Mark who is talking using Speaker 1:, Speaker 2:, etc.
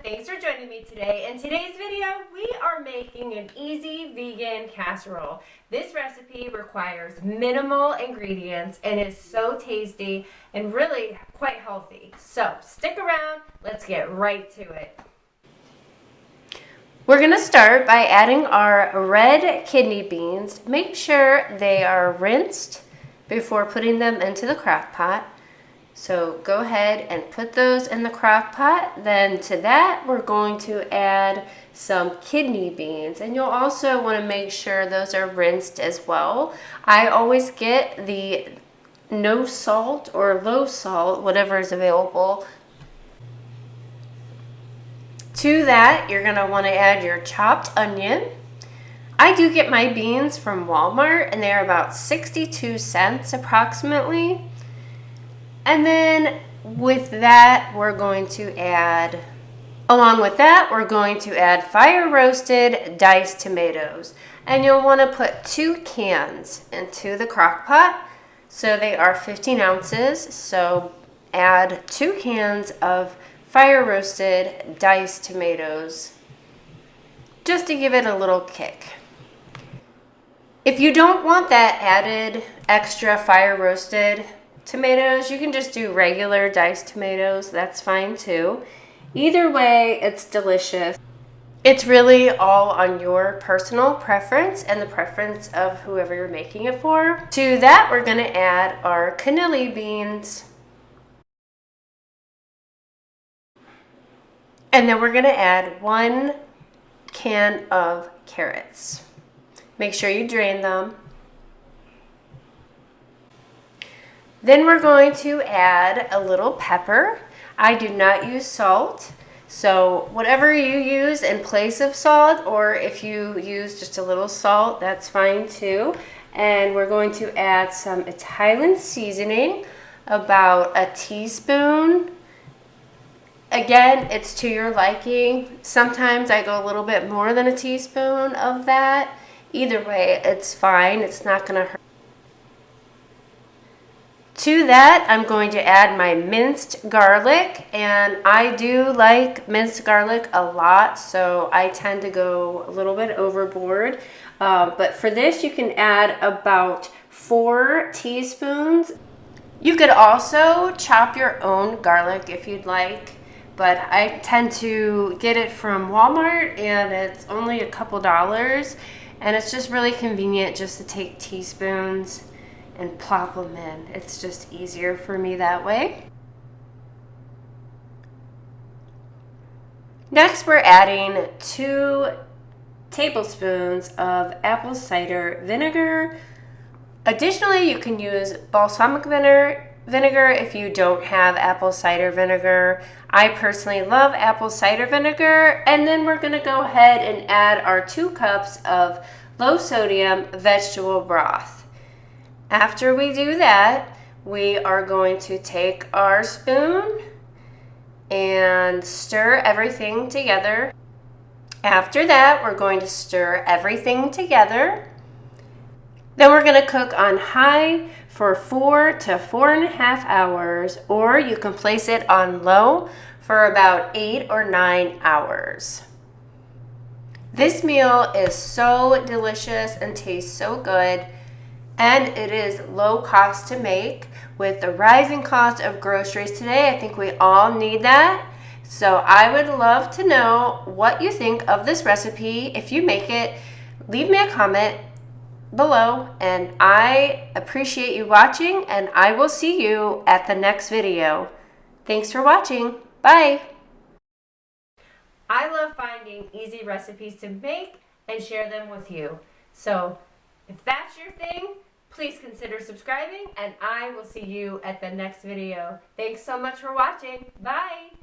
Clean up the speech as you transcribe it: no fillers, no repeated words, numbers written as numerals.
Speaker 1: Thanks for joining me today. In today's video, we are making an easy vegan casserole. This recipe requires minimal ingredients and is so tasty and really quite healthy. So stick around, let's get right to it. We're going to start by adding our red kidney beans. Make sure they are rinsed before putting them into the crock pot. So go ahead and put those in the crock pot. Then to that, we're going to add some kidney beans. And you'll also want to make sure those are rinsed as well. I always get the no salt or low salt, whatever is available. To that, you're going to want to add your chopped onion. I do get my beans from Walmart, and they're about 62 cents approximately. And then with that, we're going to add, fire roasted diced tomatoes. And you'll want to put 2 cans into the crock pot. So they are 15 ounces. So add 2 cans of fire roasted diced tomatoes just to give it a little kick. If you don't want that added extra fire roasted tomatoes, you can just do regular diced tomatoes. That's fine too. Either way, it's delicious. It's really all on your personal preference and the preference of whoever you're making it for. To that, we're going to add our cannelloni beans. And then we're going to add 1 can of carrots. Make sure you drain them. Then we're going to add a little pepper. I do not use salt, so whatever you use in place of salt, or if you use just a little salt, that's fine too. And we're going to add some Italian seasoning, about a teaspoon. Again, it's to your liking. Sometimes I go a little bit more than a teaspoon of that. Either way, it's fine. It's not going to hurt. To that, I'm going to add my minced garlic, and I do like minced garlic a lot, so I tend to go a little bit overboard. But for this, you can add about 4 teaspoons. You could also chop your own garlic if you'd like, but I tend to get it from Walmart, and it's only a couple dollars, and it's just really convenient just to take teaspoons and plop them in. It's just easier for me that way. Next, we're adding 2 tablespoons of apple cider vinegar. Additionally, you can use balsamic vinegar if you don't have apple cider vinegar. I personally love apple cider vinegar. And then we're gonna go ahead and add our 2 cups of low sodium vegetable broth. After we do that, we are going to take our spoon and stir everything together. After that, we're going to stir everything together. Then we're going to cook on high for 4 to 4.5 hours, or you can place it on low for about 8 or 9 hours. This meal is so delicious and tastes so good. And it is low cost to make. With the rising cost of groceries today, I think we all need that. So I would love to know what you think of this recipe. If you make it, leave me a comment below. And I appreciate you watching, and I will see you at the next video. Thanks for watching. Bye. I love finding easy recipes to make and share them with you. So if that's your thing, please consider subscribing, and I will see you at the next video. Thanks so much for watching. Bye.